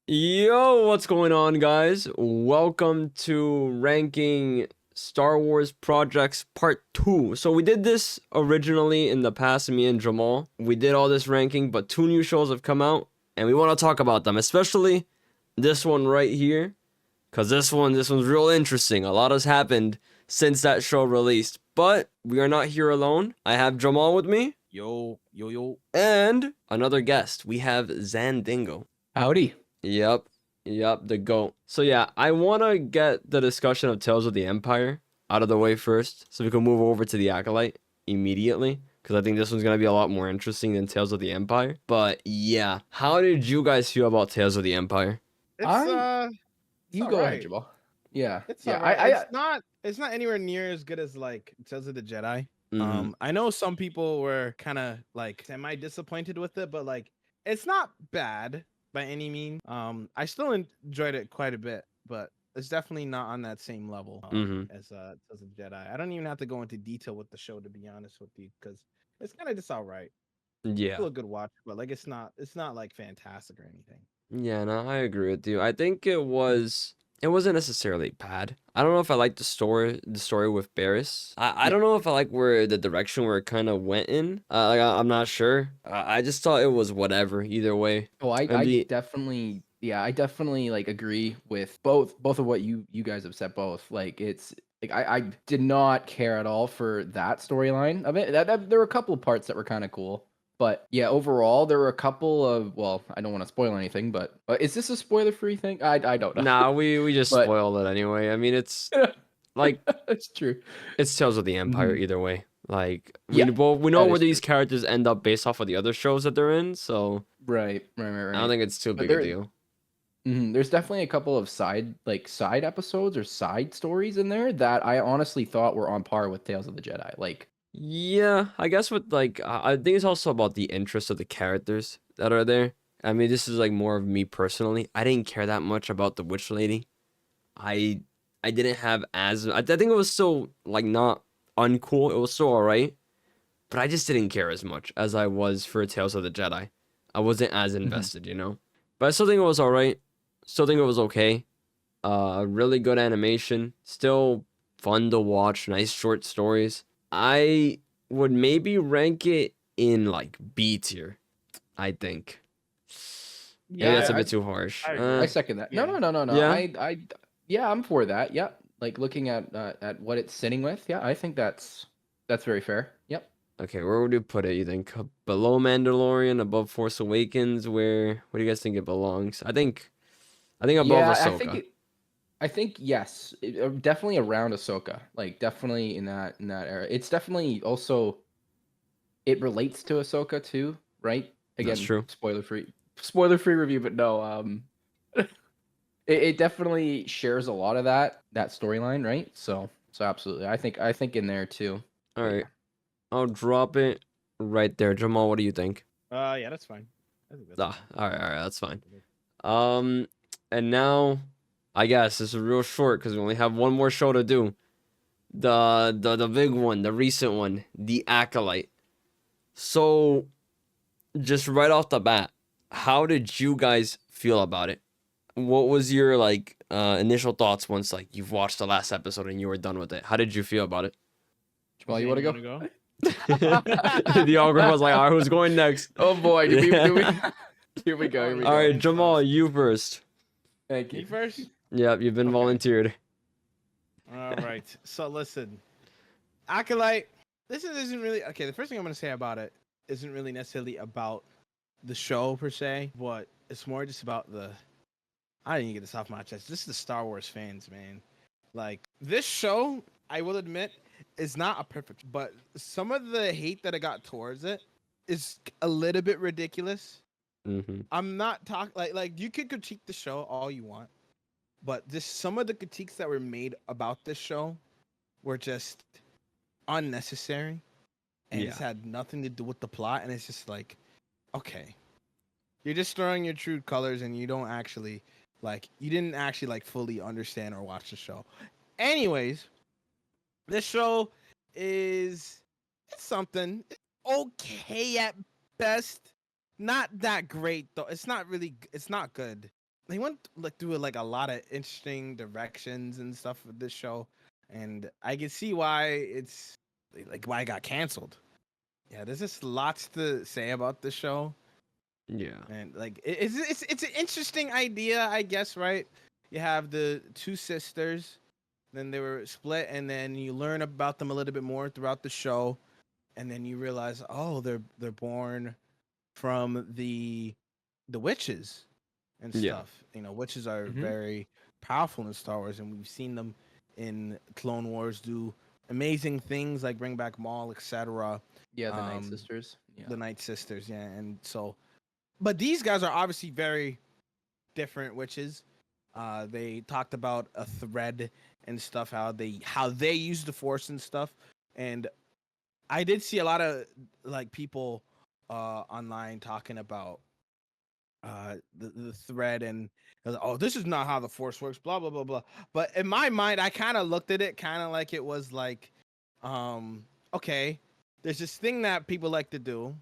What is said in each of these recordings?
Yo, what's going on, guys? Welcome to ranking Star Wars projects part 2. So we did this originally in the past, me and Jamal. We did all this ranking, but 2 new shows have come out, and we want to talk about them, especially this one right here, because this one's real interesting. A lot has happened since that show released, but we are not here alone. I have Jamal with me, Yo. and another guest. We have Xandingo. Howdy. Yep, the GOAT. So yeah, I want to get the discussion of Tales of the Empire out of the way first, so we can move over to the Acolyte immediately, because I think this one's gonna be a lot more interesting than Tales of the Empire. But yeah, how did you guys feel about Tales of the Empire? You It's go ahead, alright. Jamal. Yeah. It's Yeah. alright. It's not anywhere near as good as like Tales of the Jedi. Mhm. I know some people were kind of like semi disappointed with it, but like it's not bad by any means. I still enjoyed it quite a bit, but it's definitely not on that same level Mhm. as Tales of the Jedi. I don't even have to go into detail with the show to be honest with you, because it's kind of just alright. Yeah. Still a good watch, but like it's not like fantastic or anything. Yeah, no, I agree with you. I think it wasn't necessarily bad. I don't know if I like the story with Barris. I don't know if I like where the direction where it kind of went in. I'm not sure. I just thought it was whatever either way. Oh, I And the I definitely like agree with both of what you guys have said both. Like it's like I did not care at all for that storyline of it. There were a couple of parts that were kind of cool. But yeah, overall there were a couple of, well, I don't want to spoil anything, but is this a spoiler-free thing? I don't know. Nah, we just But spoiled it anyway. I mean, it's like it's true. it's Tales of the Empire Mhm. either way. Like Yeah, we know that where is these true. characters end up based off of the other shows that they're in, so Right. I don't think it's too But big a deal. there's definitely a couple of side episodes or side stories in there that I honestly thought were on par with Tales of the Jedi. Like, Yeah, I guess with like I think it's also about the interest of the characters that are there. I mean, this is like more of me personally. I didn't care that much about the witch lady. I I didn't have as I think it was still like not uncool. It was still alright, but I just didn't care as much as I was for Tales of the Jedi. I wasn't as Mhm. invested, you know. But I still think it was alright. Still think it was okay. Really good animation. Still fun to watch. Nice short stories. I would maybe rank it in like B tier, I think. Maybe Yeah, that's a yeah, bit too harsh. I I agree. second that. No, Yeah. no, no, no, no. Yeah. Yeah, I'm for that. Yep. Like looking at what it's sitting with. Yeah, I think that's very fair. Yep. Okay, where would you put it? You think below Mandalorian, above Force Awakens? Where do you guys think it belongs? I think above Yeah, Ahsoka. I think yes, definitely around Ahsoka. Like definitely in that era. It's definitely also it relates to Ahsoka too, right? That's Again, true. spoiler free review, but no, it definitely shares a lot of that storyline, right? So absolutely, I think in there too. All But right, yeah, I'll drop it right there. Jamal, what do you think? Yeah, that's fine. I think that's Ah, fine. all right, that's fine. Um, and now, I guess this is real short because we only have one more show to do. The big one, the recent one, the Acolyte. So, just right off the bat, how did you guys feel about it? What was your like initial thoughts once like you've watched the last episode and you were done with it? How did you feel about it? Jamal, you Zane, want to you want go? to go? The algorithm was like, all right, who's going next? Oh boy, do we? Yeah. Here we go. Oh, Here we All go. right, Jamal, you first. Thank Me you. first? Yep, you've been Okay. volunteered. All right. So listen, Acolyte. This isn't really okay. The first thing I'm gonna say about it isn't really necessarily about the show per se, but it's more just about the. I didn't get this off my chest. This is the Star Wars fans, man. Like this show, I will admit, is not a perfect, but some of the hate that I got towards it is a little bit ridiculous. Mm-hmm. I'm not talking like you could critique the show all you want, but just some of the critiques that were made about this show were just unnecessary and Yeah. it's had nothing to do with the plot. And it's just like, okay, you're just throwing your true colors and you don't actually you didn't actually like fully understand or watch the show. Anyways, this show it's something. It's okay at best. Not that great though. It's not really. It's not good. like through like a lot of interesting directions and stuff with this show, and I can see why it's like why it got canceled. Yeah, there's just lots to say about the show, Yeah. and like it's an interesting idea, I guess, right? You have the two sisters, then they were split, and then you learn about them a little bit more throughout the show, and then you realize, oh, they're born from the witches and Yeah. stuff. You know, witches are Hmm. very powerful in Star Wars, and we've seen them in Clone Wars do amazing things like bring back Maul, etc. Yeah, the Night Um, Sisters. Yeah. the Night Sisters, yeah, and so, but these guys are obviously very different witches. They talked about a thread and stuff, how they use the Force and stuff, and I did see a lot of like people online talking about the thread and oh, this is not how the Force works, blah blah blah blah. But in my mind, I kind of looked at it kind of like it was like, okay, there's this thing that people like to do,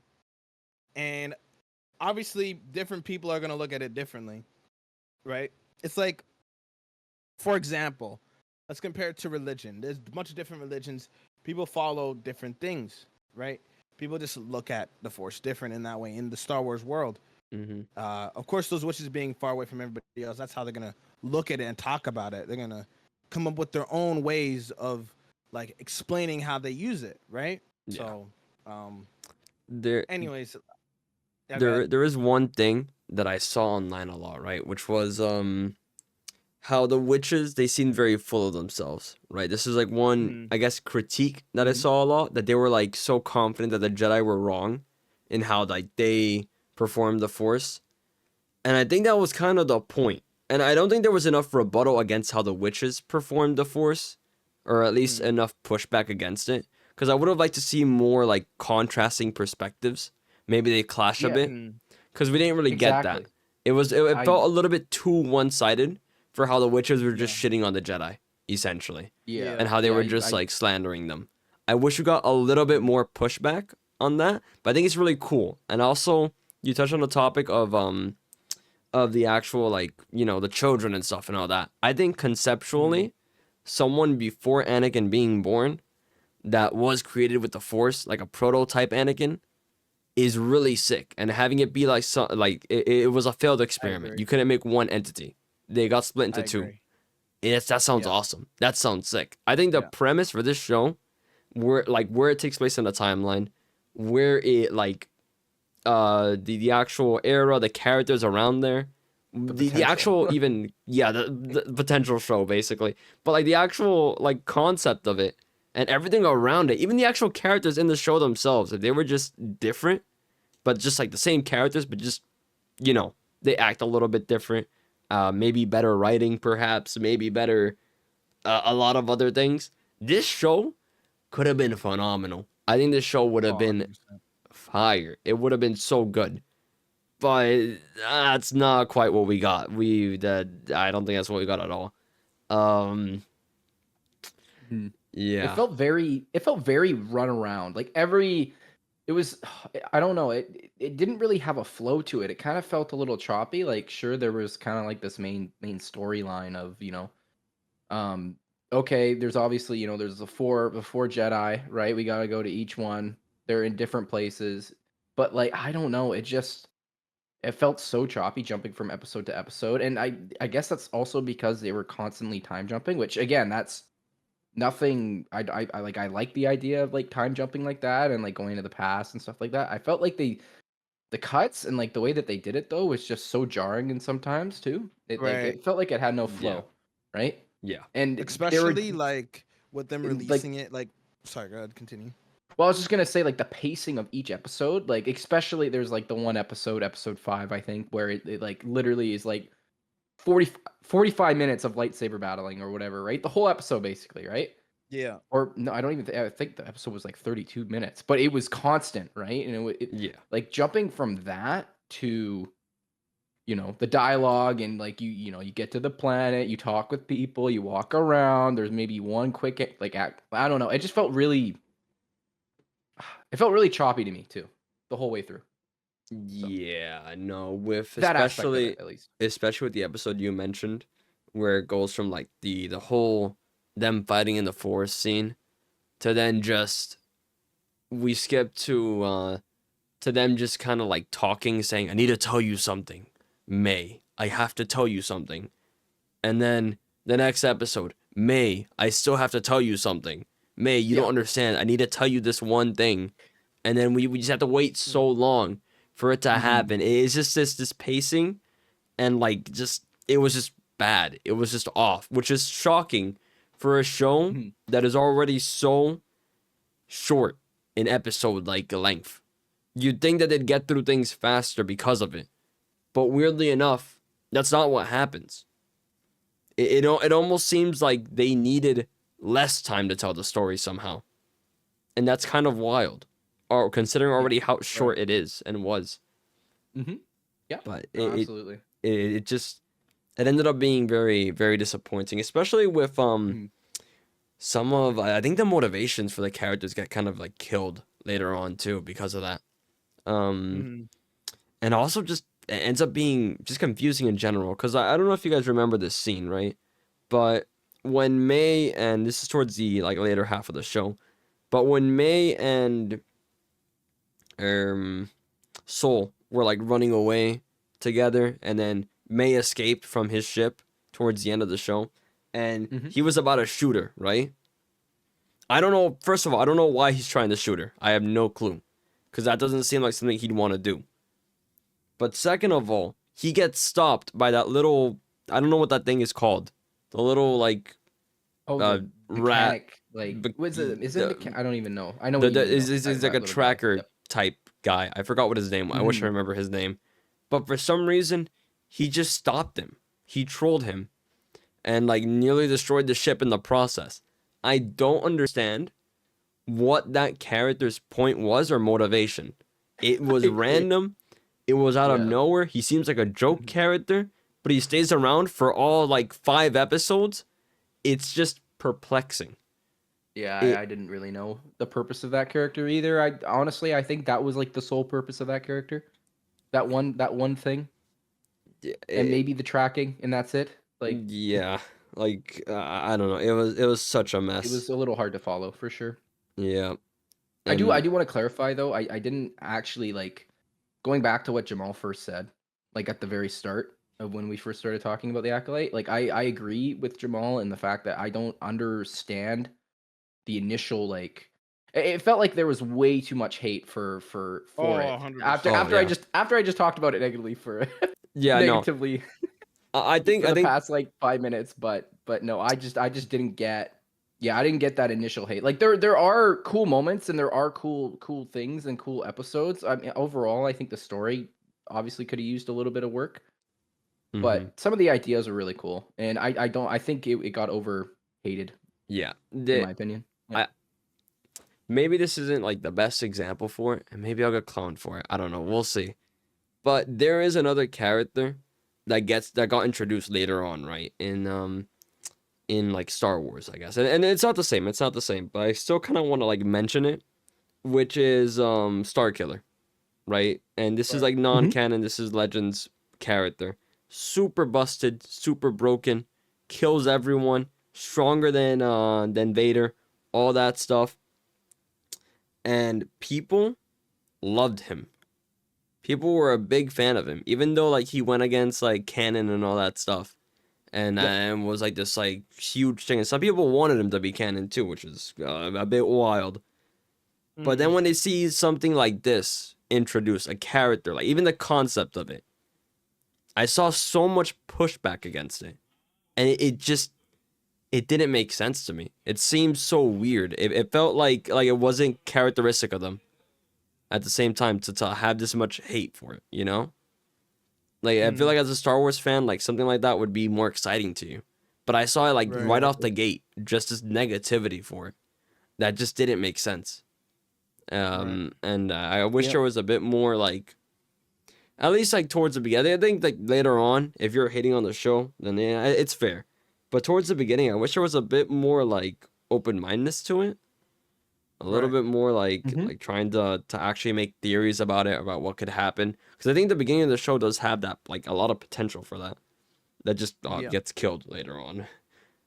and obviously different people are gonna look at it differently, right? It's like, for example, let's compare it to religion. There's a bunch of different religions. People follow different things, right? People just look at the Force different in that way. In the Star Wars world, Mm-hmm. of course, those witches being far away from everybody else, that's how they're gonna look at it and talk about it. They're gonna come up with their own ways of like explaining how they use it, right? Yeah. So, There anyways, yeah, go there ahead. there is one thing that I saw online a lot, right? Which was how the witches, they seemed very full of themselves, right? This is like one, Mhm. I guess, critique that I Hmm. saw a lot, that they were like so confident that the Jedi were wrong in how like they performed the Force. And I think that was kind of the point. And I don't think there was enough rebuttal against how the witches performed the Force, or at least Mhm. enough pushback against it. Because I would have liked to see more like contrasting perspectives. Maybe they clash a Yeah, bit, Mhm. because we didn't really get that. exactly. It I felt a little bit too one-sided for how the witches were Yeah. just shitting on the Jedi, essentially, yeah, and Yeah. how they yeah. were just I like slandering them. I wish we got a little bit more pushback on that, but I think it's really cool. And also, you touched on the topic of the actual, like, the children and stuff and all that. I think Mhm. conceptually, someone before Anakin being born that was created with the Force, like a prototype Anakin, is really sick. And having it be like it was a failed I experiment. You agree. couldn't make one entity. They got split I into two. agree. Yes, that sounds Yeah. awesome. That sounds sick. I think the Yeah. premise for this show, where it takes place in the timeline, where it like the actual era, the characters around there, the the potential. actual, even, yeah, the potential show basically, but like the actual like concept of it and everything around it, even the actual characters in the show themselves, if they were just different, but just like the same characters, but just, you know, they act a little bit different. Maybe better writing, perhaps, maybe better a lot of other things. This show could have been phenomenal. I think this show would have Oh, been 100%. fire. It would have been so good. But that's not quite what we got. I don't think that's what we got at all. Um, Mhm. It yeah, felt very run around. Like it was, I don't know, it didn't really have a flow to it. It kind of felt a little choppy. Like sure there was kind of like this main storyline of, um okay, there's obviously, there's the four Jedi, right? We got to go to each one. They're in different places. But like I don't know, it felt so choppy jumping from episode to episode. And I guess that's also because they were constantly time jumping, which again, that's nothing. I like the idea of like time jumping like that and like going to the past and stuff like that. I felt like the cuts and like the way that they did it though was just so jarring and sometimes too. Right. It felt like it had no yeah, flow, right? yeah, And they were Especially like with them like, releasing it. Like, sorry, go ahead, continue. well, I was just gonna say like the pacing of each episode, like especially there's like the one episode, episode 5, I think, where it like literally is like 45 minutes of lightsaber battling or whatever, right? The whole episode basically, right? Yeah. Or no, I don't even I think the episode was like 32 minutes, but it was constant, right? And yeah, like jumping from that to, the dialogue and like you get to the planet, you talk with people, you walk around, there's maybe one quick like act, I don't know. It felt really choppy to me too, the whole way through. Yeah, no, with That aspect of it, at least. especially with the episode you mentioned, where it goes from like the whole them fighting in the forest scene to then just we skip to them just kind of like talking, saying, "I need to tell you something, May. I have to tell you something." And then the next episode, May, I still have to tell you something. May, you don't Yeah. understand. I need to tell you this one thing. And then we just have to wait so long for it to happen. It's just this pacing and like just it was just bad. It was just off, which is shocking for a show Mhm. that is already so short in episode like length. You'd think that they'd get through things faster because of it. But weirdly enough, that's not what happens. It almost seems like they needed less time to tell the story somehow. And that's kind of wild. Or considering Yeah, already how right. short it is and was. Yeah. But No, absolutely. it just it ended up being very, very disappointing, especially with Mhm. some of I think the motivations for the characters get kind of like killed later on too because of that. Um Mhm. and also just it ends up being just confusing in general because I don't know if you guys remember this scene, right? But when May and this is towards the like later half of the show, but when May and um Soul were like running away together, and then May escaped from his ship towards the end of the show, and Mhm. he was about to shoot her, right? I don't know. First of all, I don't know why he's trying to shoot her. I have no clue, because that doesn't seem like something he'd want to do. But second of all, he gets stopped by that little. I don't know what that thing is called. The little like Oh, uh the rat. mechanic, like, Be- was it? Is it? the I don't even know. I know the, what you the mean though. is like That a little guy. tracker Yep. type guy. I forgot what his name was. I wish I remember his name. But for some reason, he just stopped him. He trolled him and like nearly destroyed the ship in the process. I don't understand what that character's point was or motivation. It was random. It was out of Yeah. nowhere. He seems like a joke character, but he stays around for all like 5 episodes. It's just perplexing. Yeah, It, I didn't really know the purpose of that character either. I honestly, I think that was like the sole purpose of that character. That one thing, and it maybe the tracking, and that's it. Like, yeah, like I don't know. It was such a it mess. was a little hard to follow for sure. Yeah, I and do want to clarify though. I didn't actually like going back to what Jamal first said, like at the very start of when we first started talking about the Acolyte. Like, I agree with Jamal in the fact that I don't understand the initial like it felt like there was way too much hate for Oh, it after 100%. oh yeah, after I just talked about it negatively for yeah. No, negatively I think for I the think past like 5 minutes, but no, I just didn't get, yeah, I didn't get that initial hate. Like, there are cool moments and there are cool things and cool episodes. I mean, overall I think the story obviously could have used a little bit of work, mhm, but some of the ideas are really cool, and I think it got over hated yeah. in my opinion. Yeah. I maybe this isn't like the best example for it, and maybe I'll get clowned for it. I don't know. We'll see. But there is another character that got introduced later on, right? In like Star Wars, I guess. And it's not the same. It's not the same, but I still kind of want to like mention it, which is Starkiller, right? And this is Right. like non-canon. This is Legends character. Super busted, super broken, kills everyone, stronger than Vader, all that stuff. And people loved him. People were a big fan of him, even though like he went against like canon and all that stuff, and was like this like huge thing. And some people wanted him to be canon too, which is a bit wild. But then Mhm. when they see something like this introduced, a character, like even the concept of it, I saw so much pushback against it, and it just it didn't make sense to me. It seemed so weird. It felt like it wasn't characteristic of them. At the same time, to have this much hate for it, you know? Like I feel Mhm. like as a Star Wars fan, like something like that would be more exciting to you. But I saw it like Right. right off the gate, just this negativity for it. That just didn't make sense. Right. And I wish Yeah. there was a bit more like, at least like towards the beginning. I think like later on, if you're hating on the show, then yeah, it's fair. But towards the beginning, I wish there was a bit more like open mindedness to it. a little Right. bit more Mhm. like trying to actually make theories about it, about what could happen. Because I think the beginning of the show does have that like a lot of potential for that. That just Yeah. gets killed later on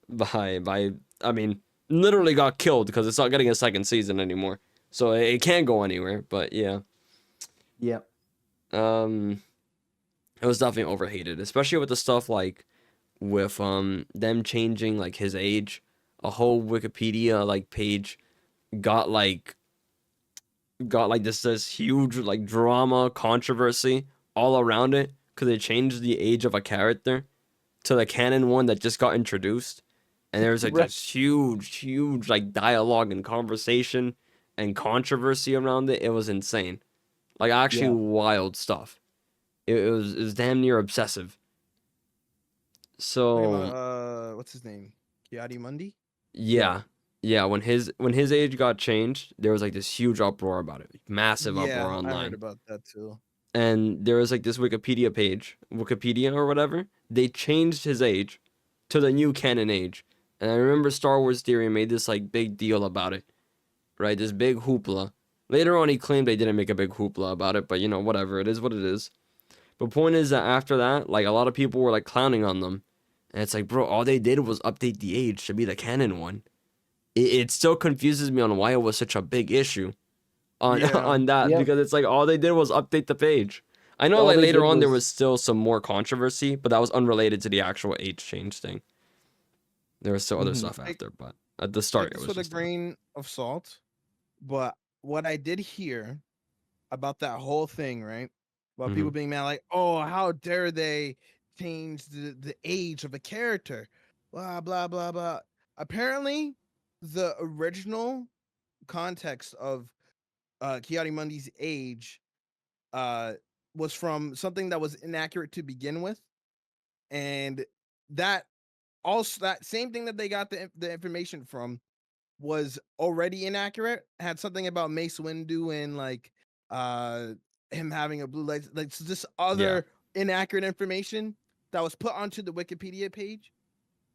by I mean literally got killed because it's not getting a second season anymore. So it can't go anywhere. But yeah, Yeah. um, it was definitely overhated, especially with the stuff like with them changing like his age. A whole Wikipedia like page got like this huge like drama controversy all around it because they changed the age of a character to the canon one that just got introduced, and there was like Right. this huge like dialogue and conversation and controversy around it. It was insane, like actually Yeah. wild stuff. It was damn near obsessive. Talking So about what's his name? Kiadi Mundi? Yeah. yeah, when his age got changed, there was like this huge uproar about it, massive uproar Yeah, I heard online. about that too. And there was like this Wikipedia page, Wikipedia or whatever. They changed his age to the new canon age. And I remember Star Wars Theory made this like big deal about it, right? This big hoopla. Later on, he claimed they didn't make a big hoopla about it, but you know, whatever. It is what it is. But point is that after that, like a lot of people were like clowning on them, and it's like, bro, all they did was update the age to be the canon one. It still confuses me on why it was such a big issue on Yeah. on that Yeah. because it's like all they did was update the page. I know All like they later did on there was was still some more controversy, but that was unrelated to the actual age change thing. There was still other Mhm. stuff Take, after, but at the take start it this was with a just that. grain of salt. But what I did hear about that whole thing, right? About Hmm. people being mad, like, oh, how dare they change the age of a character? Blah blah blah blah. Apparently, the original context of Kiadi Mundi's age uh was from something that was inaccurate to begin with, and that also that same thing that they got the information from was already inaccurate. Had something about Mace Windu and like uh him having a blue light, like so this Yeah, other inaccurate information that was put onto the Wikipedia page.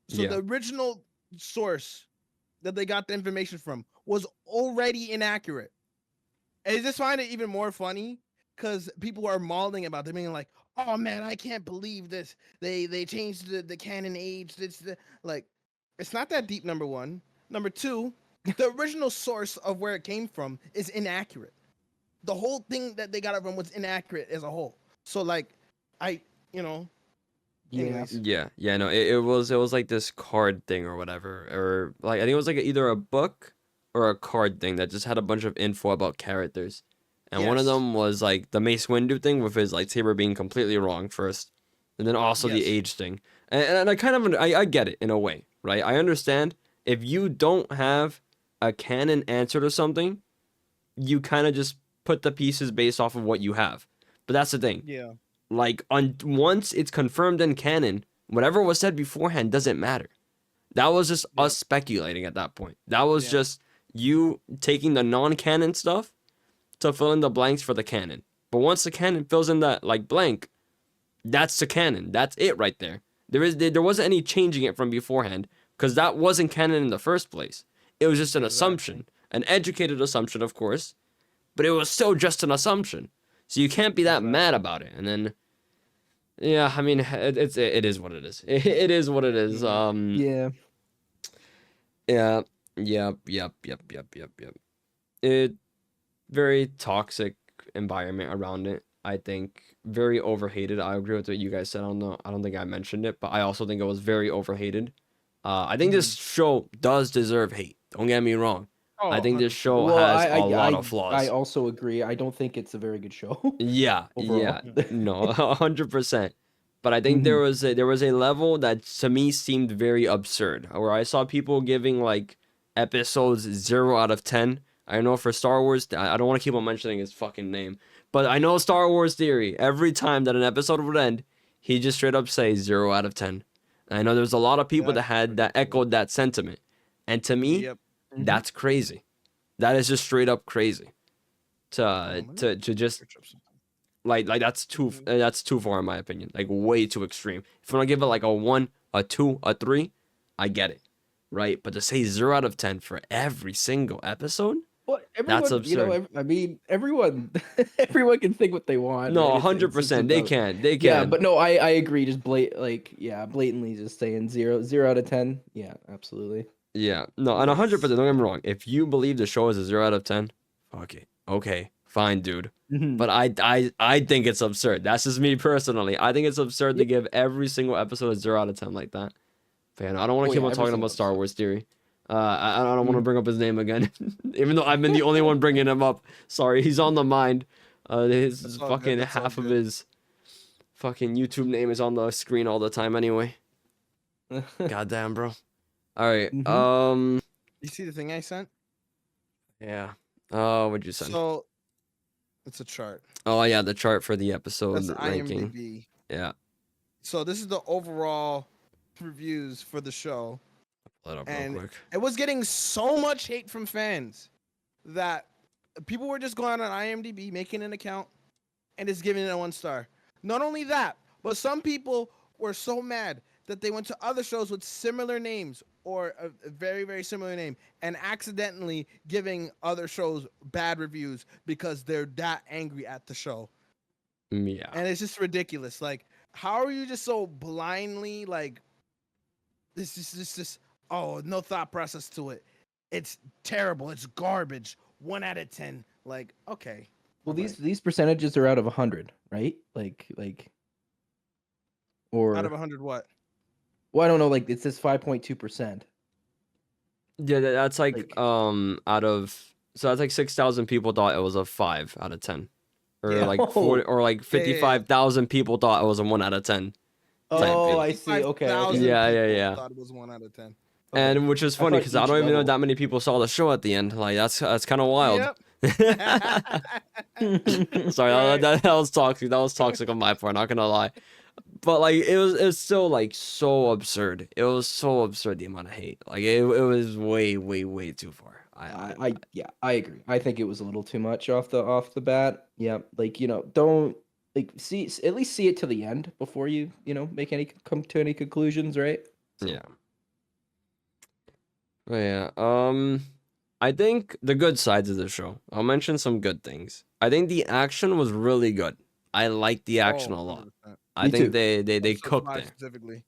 So yeah, the original source that they got the information from was already inaccurate. And I just find it even more funny because people are mauling about them being like, "Oh man, I can't believe this. They changed the canon age. It's the like, it's not that deep. Number one. Number two, the original source of where it came from is inaccurate. The whole thing that they got it from was inaccurate as a whole. So like, I you know, Yeah. anyways, yeah. No, it was like this card thing or whatever, or like I think it was like either a book or a card thing that just had a bunch of info about characters, and one of yes, them was like the Mace Windu thing with his lightsaber being completely wrong first, and then also the yes, age thing, and I kind of I get it in a way, right? I understand if you don't have a canon answer to something, you kind of just put the pieces based off of what you have, but that's the thing, yeah, like on once it's confirmed in canon, whatever was said beforehand doesn't matter. That was just yeah, us speculating at that point. That was yeah, just you taking the non-canon stuff to fill in the blanks for the canon. But once the canon fills in that like blank, that's the canon. That's it right there. There wasn't any changing it from beforehand because that wasn't canon in the first place. It was just an exactly. assumption, an educated assumption, of course, but it was still just an assumption. So you can't be that mad Exactly. about it. And then yeah, I mean, it is what it is. It is what it is. Mhm. Yeah. Yeah, yep. It very toxic environment around it. I think very overhated. I agree with what you guys said. I don't know. I don't think I mentioned it, but I also think it was very overhated. I think this Mhm. show does deserve hate. Don't get me wrong. Oh, I think this 100%. show Well, has a lot of I flaws. also agree. I don't think it's a very good show Yeah, overall. no, 100%. But I think Mhm. there was a level that to me seemed very absurd, where I saw people giving like episodes 0 out of 10. I know for Star Wars, I don't want to keep on mentioning his fucking name, but I know Star Wars Theory. Every time that an episode would end, he just straight up say 0 out of 10. And I know there's a lot of people that That's had that ridiculous. echoed that sentiment, and to me, Yep. Mhm. that's crazy. That is just straight up crazy Hold to on, let me to just search up something. like that's too far in my opinion. Like way too extreme. If you want to give it like a 1, a 2, a 3, I get it. Right? But to say 0 out of 10 for every single episode? Well, That's everyone, you know, absurd. I mean, everyone, everyone can think what they want, No, right? It's just 100%. They about, can. They yeah, can. but no, I agree. Just blatantly just saying zero out of 10. Yeah, absolutely. Yeah. No, and 100%. Yes. Don't get me wrong. If you believe the show is a 0 out of 10, fuck it. Okay, fine, dude. Mhm. But I think it's absurd. That's just me personally. I think it's absurd to Yeah. give every single episode a 0 out of 10 like that. Fan, I don't want Oh to keep yeah, on every talking single about Star episode. Wars theory. I don't want to Mhm. bring up his name again, even though I've been the only one bringing him up. Sorry, he's on the mind. His That's all good. fucking That's all half of good. his fucking YouTube name is on the screen all the time anyway. Goddamn, bro. All right. Mhm. You see the thing I sent? Yeah. Oh, what'd you send? So it's a chart. Oh yeah, the chart for the episode That's ranking. IMDb. Yeah. So this is the overall reviews for the show, Pull it up real and quick. it was getting so much hate from fans that people were just going on IMDb, making an account, and just giving it a 1 star. Not only that, but some people were so mad that they went to other shows with similar names or a very, very similar name and accidentally giving other shows bad reviews because they're that angry at the show. Yeah. And it's just ridiculous. Like, how are you just so blindly like this oh, no thought process to it. It's terrible. It's garbage. 1 out of 10. Like, okay. Well, alright. these percentages are out of 100, right? Like, or Out of 100 what? well, I don't know. Like, it says 5.2%. Yeah, that's like Like, out of so that's like 6,000 people thought it was a 5 out of 10. Or Yeah. like 40 or like Yeah, yeah, yeah. 55,000 people thought it was a 1 out of 10. oh, deal. I see. Okay, 55,000 okay. Yeah, yeah, people yeah. thought it was 1 out of 10. Okay. And which is I funny thought because I each don't even know level- that many people saw the show at the end. Like that's kind of wild. Yep. Sorry, Right. that was toxic. That was toxic on my part. Not gonna lie, but like it's still like so absurd. It was so absurd the amount of hate. Like it was way too far. I agree. I think it was a little too much off the bat. Yeah, like don't like at least see it to the end before you come to any conclusions, right? So, Yeah. But yeah. I think the good sides of the show. I'll mention some good things. I think the action was really good. I liked the action a lot. 100%. I Me think too. they Episode cooked 5 it. specifically.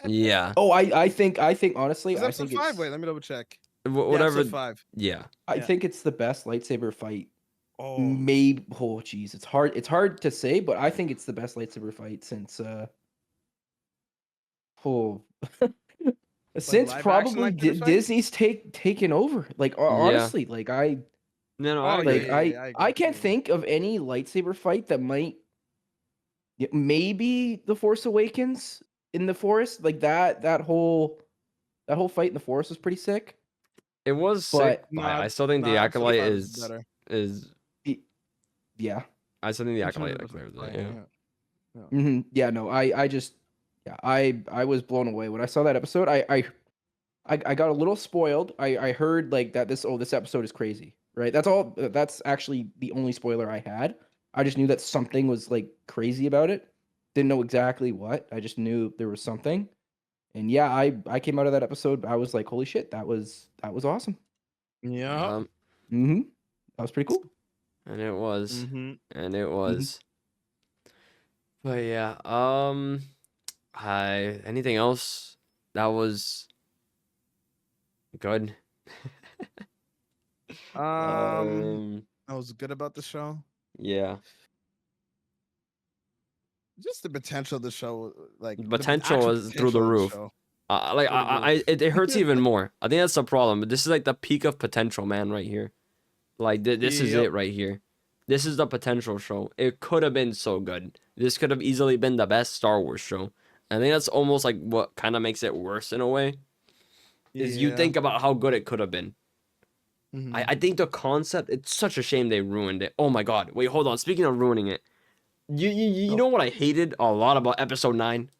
Yeah. Oh, I think honestly, It's I episode think 5. it's Wait, let me double check. Whatever. Episode 5. Yeah. I Yeah. think it's the best lightsaber fight. Oh, Maybe geez, it's hard to say, but I think it's the best lightsaber fight since oh since live action probably lightsaber fight? Disney's taken over. Like Yeah. honestly, like No, Oh, I yeah, agree. like yeah, yeah, I agree, I can't yeah. think of any lightsaber fight that might maybe The Force Awakens in the forest, like that whole fight in the forest was pretty sick. It was sick, But but I still think the episode Acolyte 5 is better. yeah. I still think the Which one Acolyte is clears better? it. Yeah. Yeah, no, I just yeah, I was blown away when I saw that episode. I got a little spoiled. I heard like that this episode is crazy, right? That's all. That's actually the only spoiler I had. I just knew that something was like crazy about it. Didn't know exactly what. I just knew there was something. And yeah, I came out of that episode. I was like, holy shit, that was awesome. Yeah. Mm-hmm. That was pretty cool. And it was. Mm-hmm. And it was. But yeah, anything else that was good? That was good about the show. Yeah. Just the potential of the show, like the Potential actual is through the potential of roof. show. Like Through the roof. it hurts even more. I think that's the problem. But this is like the peak of potential, man, right here. Like this is Yep. it right here. This is the potential show. It could have been so good. This could have easily been the best Star Wars show. I think that's almost like what kind of makes it worse in a way. Is you Yeah. think about how good it could have been. Mhm. I think the concept, it's such a shame they ruined it. Oh my god. Wait, hold on. Speaking of ruining it. You know what I hated a lot about episode 9?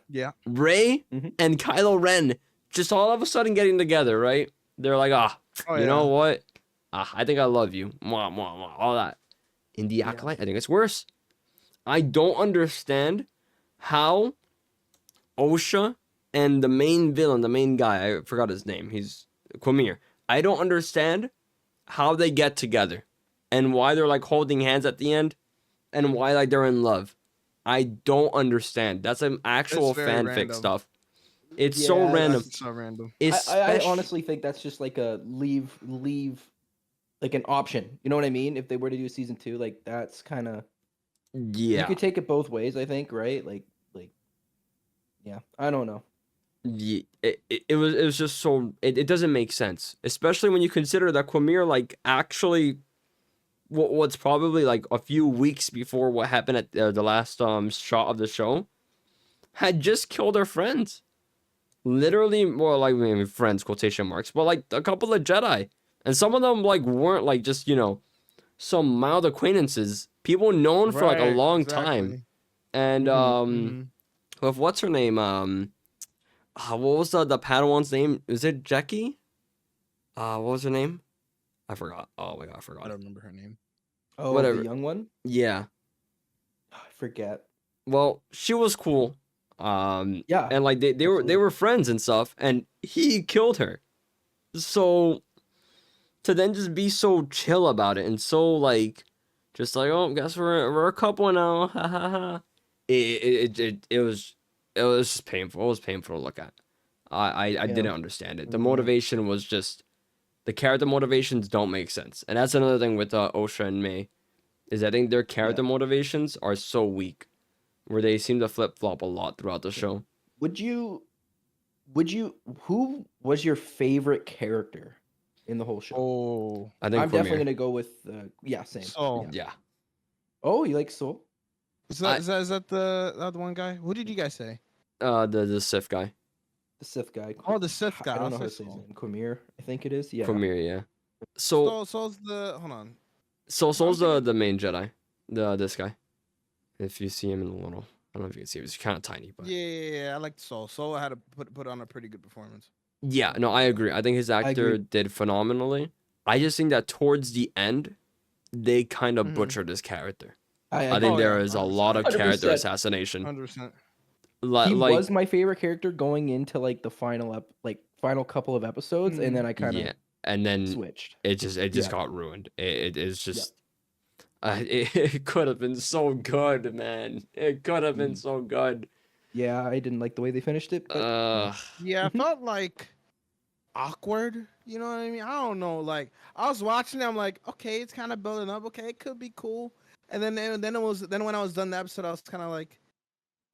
Yeah. Rey Mhm. and Kylo Ren just all of a sudden getting together, right? They're like, Oh, you know yeah. what? I think I love you. Mwah, mwah, mwah, all that. In the Yeah. Acolyte, I think it's worse. I don't understand how Osha and the main villain, the main guy, I forgot his name. He's Quamir. I don't understand how they get together and why they're like holding hands at the end and why like they're in love. I don't understand. That's some actual very fanfic random. stuff. It's so Yeah, random. That's so random. I Especially, honestly think that's just like a leave like an option. You know what I mean? If they were to do season 2, like that's kind of you yeah. could take it both ways. I think, right? Like yeah. I don't know. Yeah, it was just so it doesn't make sense, especially when you consider that Quamir like actually what's probably like a few weeks before what happened at the last shot of the show had just killed her friends, literally, more like, I mean, friends quotation marks, but like a couple of Jedi, and some of them like weren't like just some mild acquaintances, people known for like a Right, long time, exactly. and Mhm. with what's her name what was the Padawan's name? Is it Jackie? What was her name? I forgot. Oh my god, I I forgot. don't remember her name. Oh, the Whatever. young one? Yeah. I forget. Well, she was cool. Yeah. And like they absolutely. were friends and stuff, and he killed her. So to then just be so chill about it and so like just like, oh, guess we're a couple now. Ha ha ha. It was just painful. It was painful to look at. I Yeah. didn't understand it. The Mhm. motivation was just the character motivations don't make sense. And that's another thing with Osha and May, is I think their character motivations are so weak, where they seem to flip flop a lot throughout the show. Would you who was your favorite character in the whole show? Oh, I think I'm definitely Quamir. gonna go with yeah, same. Soul. Yeah. Yeah. Oh, you like Soul? Is that the one guy? Who did you guys say? The Sith guy. The Sith guy. Oh, the Sith guy. I don't know I'll how to say say his Soul. name. Quamir, I think it is. Yeah. Quamir, yeah. So Soul's the hold on. Soul's thinking- the main Jedi. This guy. If you see him in the little, I don't know if you can see him. He's kind of tiny, but Yeah, I liked Soul. Soul had to put on a pretty good performance. yeah, no, I agree. I think his actor agree. did phenomenally. I just think that towards the end, they kind of Mhm. butchered his character. I I think Oh, there yeah, is a lot of 100%. character assassination. 100%. He Like, was my favorite character going into like the final couple of episodes, and then I kind of yeah, and then switched. it just Yeah. got ruined. It is just it could have been so good, man. It could have been so good. Yeah, I didn't like the way they finished it. But, Yeah, I felt like awkward. You know what I mean? I don't know. Like I was watching it, I'm like, okay, it's kind of building up. Okay, it could be cool. And then when I was done the episode, I was kind of like,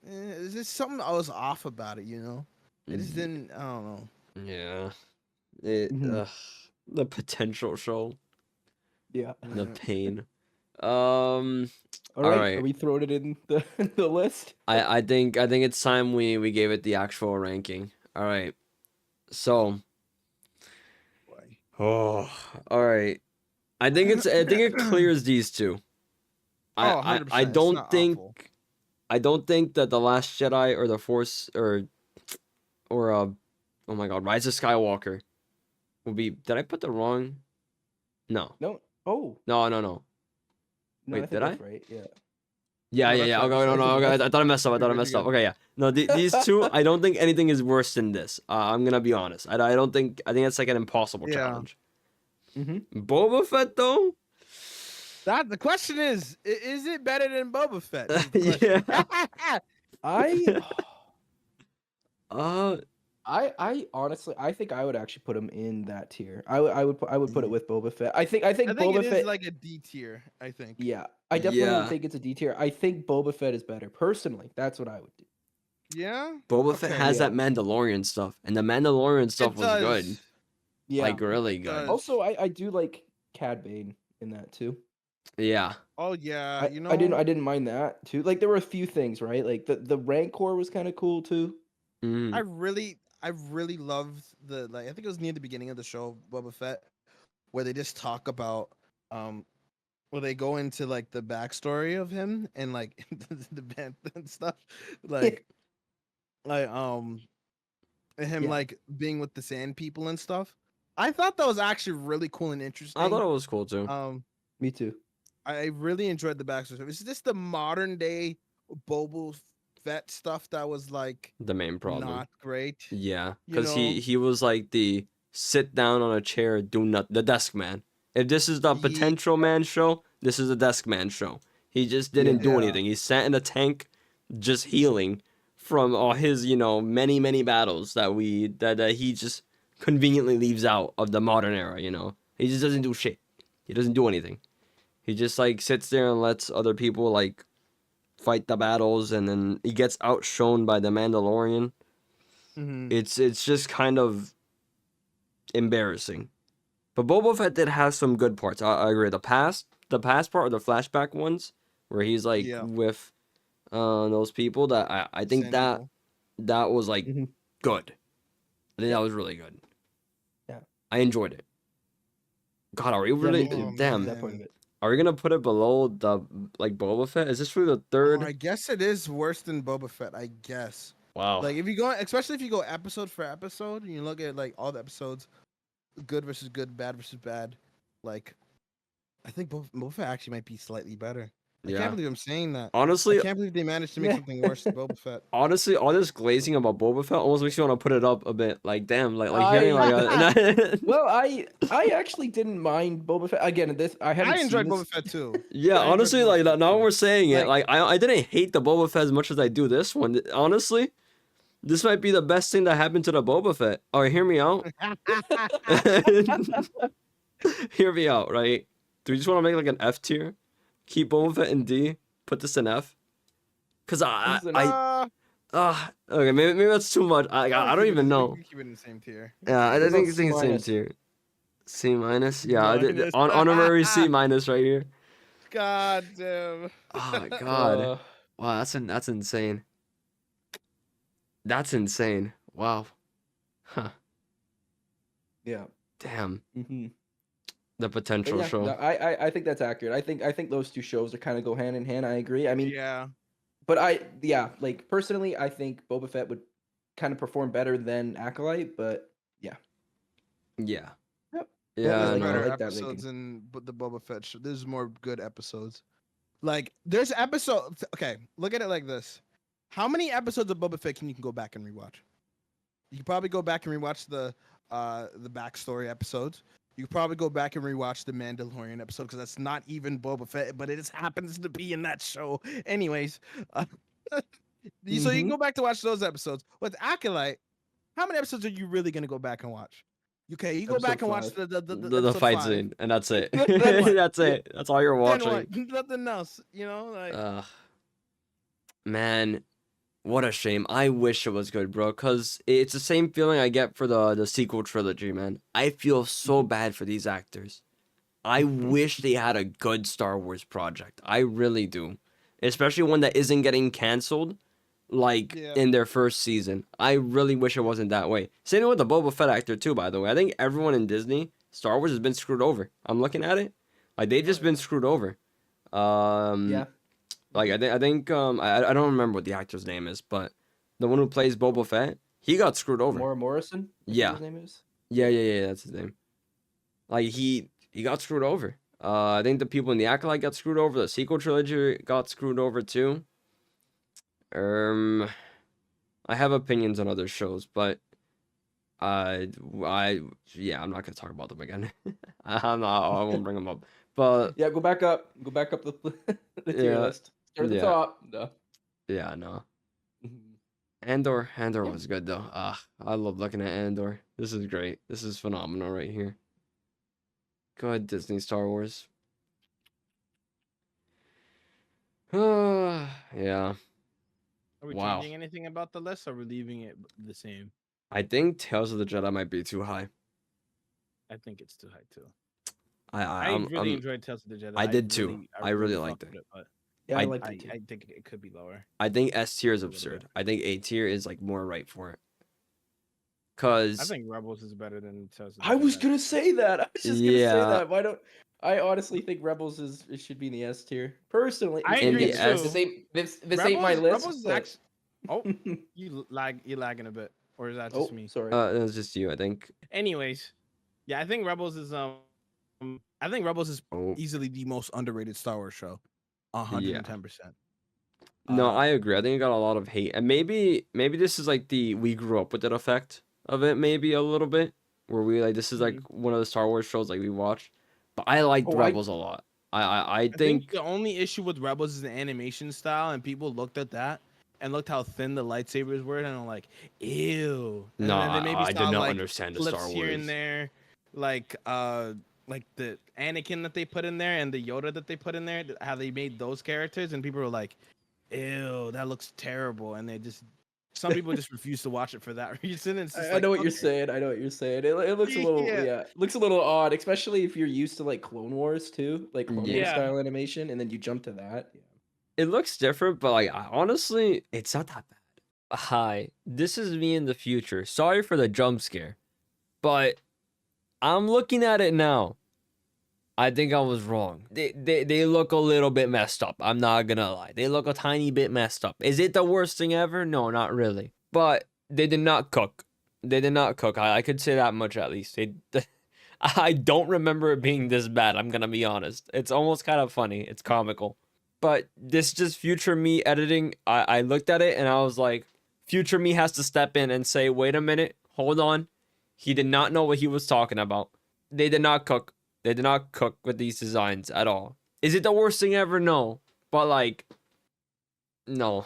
is this something I was off about it? You know, it just didn't. I don't know. Yeah. It Mhm. the potential show, yeah. the Yeah. pain. All right. Alright. Are we throwing it in the list? I think it's time we gave it the actual ranking. All right. So, Boy. oh, all right. I think it clears these two. Oh, I 100%. It's not awful. I don't think that the Last Jedi or the Force or oh my God, Rise of Skywalker will be. Did I put the wrong? No. No. Oh. No. No, Wait, I think did that's I? right. Yeah. Yeah, No, yeah, that's yeah. right, Okay, that's no, right. no. Okay, I thought I messed up. I thought I You're messed good, up. you're Okay, yeah. No, these two, I don't think anything is worse than this. I'm gonna be honest. I don't think. I think it's like an impossible Yeah. challenge. Mm-hmm. Boba Fett though. That the question is it better than Boba Fett? Is the question. I Uh, I honestly I think I would actually put him in that tier. I would put it with Boba Fett. I think I think Boba it is Fett. like a D tier. I think. Yeah, I definitely Yeah. would think it's a D tier. I think Boba Fett is better personally. That's what I would do. Yeah. Boba Fett Okay. has Yeah. that Mandalorian stuff, and the Mandalorian stuff It was does. good, Yeah. like really good. does. Also, I do like Cad Bane in that too. Yeah. Oh yeah. I, You know. I didn't mind that too. Like there were a few things, right? Like the Rancor was kind of cool too. Mm. I really loved the I think it was near the beginning of the show Boba Fett, where they just talk about where they go into like the backstory of him and like the band and stuff, like like him Yeah. like being with the Sand People and stuff. I thought that was actually really cool and interesting. I thought it was cool too. Me too. I really enjoyed the backstory. It's just the modern day Boba Fett stuff that was like The main problem. not great. Yeah, you because know? he was like the sit down on a chair, do nothing. The desk man. If this is the potential man show, this is a desk man show. He just didn't do Yeah. anything. He sat in a tank, just healing from all his, many battles that he just conveniently leaves out of the modern era. He just doesn't do shit. He doesn't do anything. He just like sits there and lets other people like fight the battles, and then he gets outshone by the Mandalorian. Mhm. It's just kind of embarrassing. But Boba Fett did have some good parts. I agree. The past part or the flashback ones where he's like Yeah. with those people, that I think Xandingo. that was like Mhm. good. I think Yeah. that was really good. Yeah. I enjoyed it. God, are we Yeah, really me too. damn? That part of it. Are we gonna put it below the like Boba Fett? Is this really the third? I guess it is worse than Boba Fett. I guess. Wow. Like if you go, especially if you go episode for episode, and you look at like all the episodes, good versus good, bad versus bad. Like, I think Boba Fett actually might be slightly better. I Yeah. can't believe I'm saying that. I Honestly, can't believe they managed to make Yeah. something worse than Boba Fett. honestly, all this glazing about Boba Fett almost makes you want to put it up a bit. Like, damn, like hearing like a. Well, I actually didn't mind Boba Fett. Again, I haven't I enjoyed seen Boba this. Fett too. Yeah, I enjoyed honestly, Boba like Fett now too. we're saying it. Like- Like I didn't hate the Boba Fett as much as I do this one. Honestly, this might be the best thing that happened to the Boba Fett. All right, hear me out. Hear me out, right? Do we just want to make like an F tier? Keep Boba Fett in D. Put this in F. Cause okay, maybe that's too much. I don't even know. We can keep it in the same tier. Yeah, I What think about it's in the same C-minus? tier. C minus. Yeah, Minus. honorary C minus right here. God damn. Oh my god. Uh, Wow, that's insane. That's insane. Wow. Huh. yeah. Damn. Mm-hmm. The potential Yeah, show. no, I think that's accurate. I think those two shows are kind of go hand in hand. I agree. I mean, Yeah. but like personally, I think Boba Fett would kind of perform better than Acolyte. But yeah, Yeah. Yep. Yeah. I There's like no. that. better that episodes ranking. in the Boba Fett show. There's more good episodes. Like there's episodes. Okay, look at it like this. How many episodes of Boba Fett can you go back and rewatch? You can probably go back and rewatch the backstory episodes. You can probably go back and rewatch the Mandalorian episode because that's not even Boba Fett, but it just happens to be in that show. Anyways, so you can go back to watch those episodes. With Acolyte, how many episodes are you really gonna go back and watch? Okay, you go back and watch Episode the The episode fight 5. scene, and that's it. Then what? That's it. That's all you're Then watching. what? Nothing else. You know, like Man, what a shame. I wish it was good, bro, because it's the same feeling I get for the sequel trilogy, man. I feel so bad for these actors. I wish they had a good Star Wars project. I really do. Especially one that isn't getting canceled, like, Yeah. in their first season. I really wish it wasn't that way. Same with the Boba Fett actor, too, by the way. I think everyone in Disney, Star Wars has been screwed over. I'm looking at it. Like, they've just been screwed over. Yeah. Like I think I don't remember what the actor's name is, but the one who plays Boba Fett, he got screwed over. Maura Morrison. I think Yeah. His name is. Yeah, that's his name. Like he got screwed over. I think the people in the Acolyte got screwed over. The sequel trilogy got screwed over too. I have opinions on other shows, but I'm not gonna talk about them again. I won't bring them up. But Yeah, go back up. Go back up the tier Yeah. list. Start at the Yeah. top. No. yeah, no. Mhm. Andor Yeah. was good though. I love looking at Andor. This is great. This is phenomenal right here. Go ahead, Disney Star Wars. Yeah. are we Wow. changing anything about the list, or are we leaving it the same? I think Tales of the Jedi might be too high. I think it's too high too. I I I'm, really I'm enjoyed Tales of the Jedi. I did too. I really liked fucked it. with but Yeah, I I- liked it too. I think it could be lower. I think S tier is A little absurd. bit. I think A tier is like more right for it. I Cause think Rebels is better than Tales of the I was Jedi. gonna say that. I was just gonna say Yeah. that. Why don't I honestly think Rebels it should be in the S tier. Personally, I In agree the S- too. this ain't my list. Rebels is but- actually. Oh, you're lagging a bit, or is that oh, just me? sorry. it was just you, I think. Anyways, yeah, I think Rebels is Oh easily the most underrated Star Wars show. 110%. no, Uh, I agree. I think it got a lot of hate, and maybe this is like the we grew up with it effect of it, maybe a little bit. where we like this is like one of the Star Wars shows like we watched. But I liked Oh, Rebels a lot. I I think think the only issue with Rebels is the animation style, and people looked at that and looked how thin the lightsabers were, and I'm like, ew. And no, then they maybe I did saw not like understand the clips Star here and Wars. there, like the Anakin that they put in there and the Yoda that they put in there, how they made those characters, and people were like, ew, that looks terrible, and some people just refuse to watch it for that reason. It's just I know like, what you're okay. saying. I know what you're saying. It looks a little, Yeah. yeah, looks a little odd, especially if you're used to like Clone Wars too, like Clone Wars Yeah. style animation, and then you jump to that. Yeah. It looks different, but like honestly, it's not that bad. Hi, this is me in the future. Sorry for the jump scare, but I'm looking at it now. I think I was wrong. They look a little bit messed up. I'm not gonna lie. They look a tiny bit messed up. Is it the worst thing ever? No, not really. But they did not cook. They did not cook. I could say that much at least. I don't remember it being this bad. I'm gonna be honest. It's almost kind of funny. It's comical. But this just future me editing. I looked at it and I was like, future me has to step in and say, wait a minute, hold on. He did not know what he was talking about. They did not cook. They did not cook with these designs at all. Is it the worst thing ever? No. But like, no.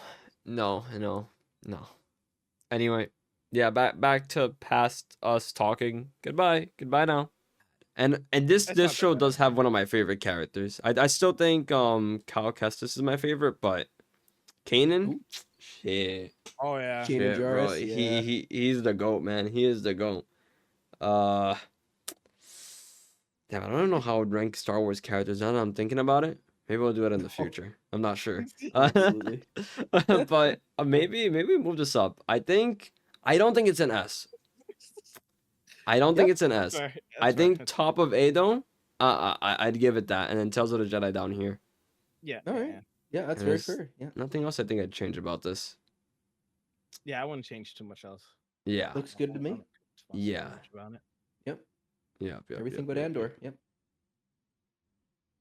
Anyway, yeah, back to past us talking. Goodbye. Goodbye now. And this That's this not show bad. does have one of my favorite characters. I still think Cal Kestis is my favorite, but Kanan, Who? shit, Oh yeah. Kanan shit, bro. Jarrus, yeah. He's the GOAT, man. He is the GOAT. Uh, damn, I don't know how I would rank Star Wars characters now that I'm thinking about it. Maybe we'll do it in the future. I'm not sure. Absolutely. But maybe we move this up. I don't think it's an S. I don't think Yep. it's an S. Sorry, I that's think fair. top of A though. I'd give it that, and then Tales of the Jedi down here. Yeah. All yeah, right. yeah. Yeah, that's And very there's fair. Yeah. nothing else I think I'd change about this. Yeah, I wouldn't change too much else. Yeah. Looks good to I me. don't change Yeah. much about it. Yep. Yep. Everything but Andor. Yep.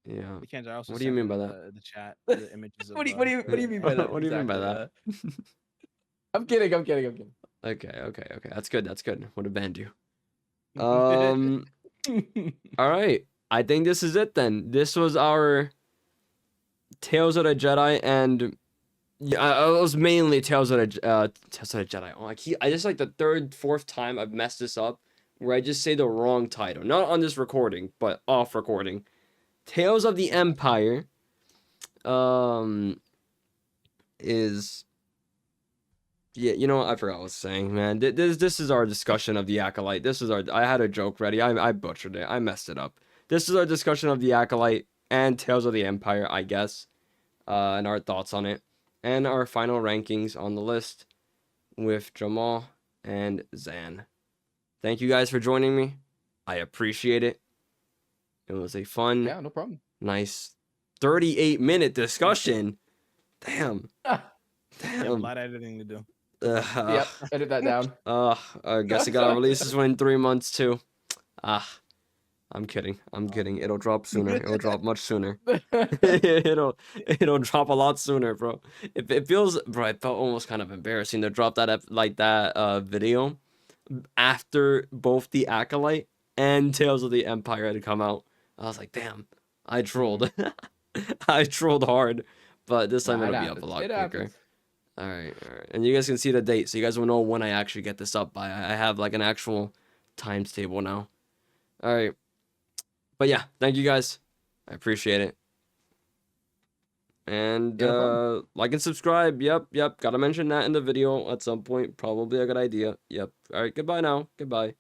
Yeah. Kenj, I also What do you sent mean in by that? the chat the images of What do you mean by that? What do you mean by exactly, that? I'm kidding. I'm kidding. Okay. That's good. Would have banned you. All right. I think this is it then. This was our Tales of the Jedi, and yeah, it was mainly Tales of the Jedi. Oh, I just like the third, fourth time I've messed this up, where I just say the wrong title. Not on this recording, but off recording. Tales of the Empire. Is yeah, you know what? I forgot what I was saying, man. This is our discussion of the Acolyte. I had a joke ready. I butchered it. I messed it up. This is our discussion of the Acolyte and Tales of the Empire, I guess. And our thoughts on it. And our final rankings on the list with Jamal and Zan. Thank you guys for joining me. I appreciate it. It was a fun, Yeah, no problem. nice 38-minute discussion. Damn. You have a Damn. lot of editing to do. Yep. Edit that down. I guess I gotta release this one in 3 months too. I'm kidding. It'll drop sooner. It'll drop much sooner. it'll drop a lot sooner, bro. It feels, bro. It felt almost kind of embarrassing to drop that video after both the Acolyte and Tales of the Empire had come out. I was like, damn, I trolled. I trolled hard, but this time Nah, it'll it be up a happens. lot It quicker. happens. All right. And you guys can see the date, so you guys will know when I actually get this up by. I have like an actual times table now. All right. But yeah, thank you guys. I appreciate it. And Yeah, no problem. like and subscribe. Yep. Gotta mention that in the video at some point. Probably a good idea. Yep. All right. Goodbye now. Goodbye.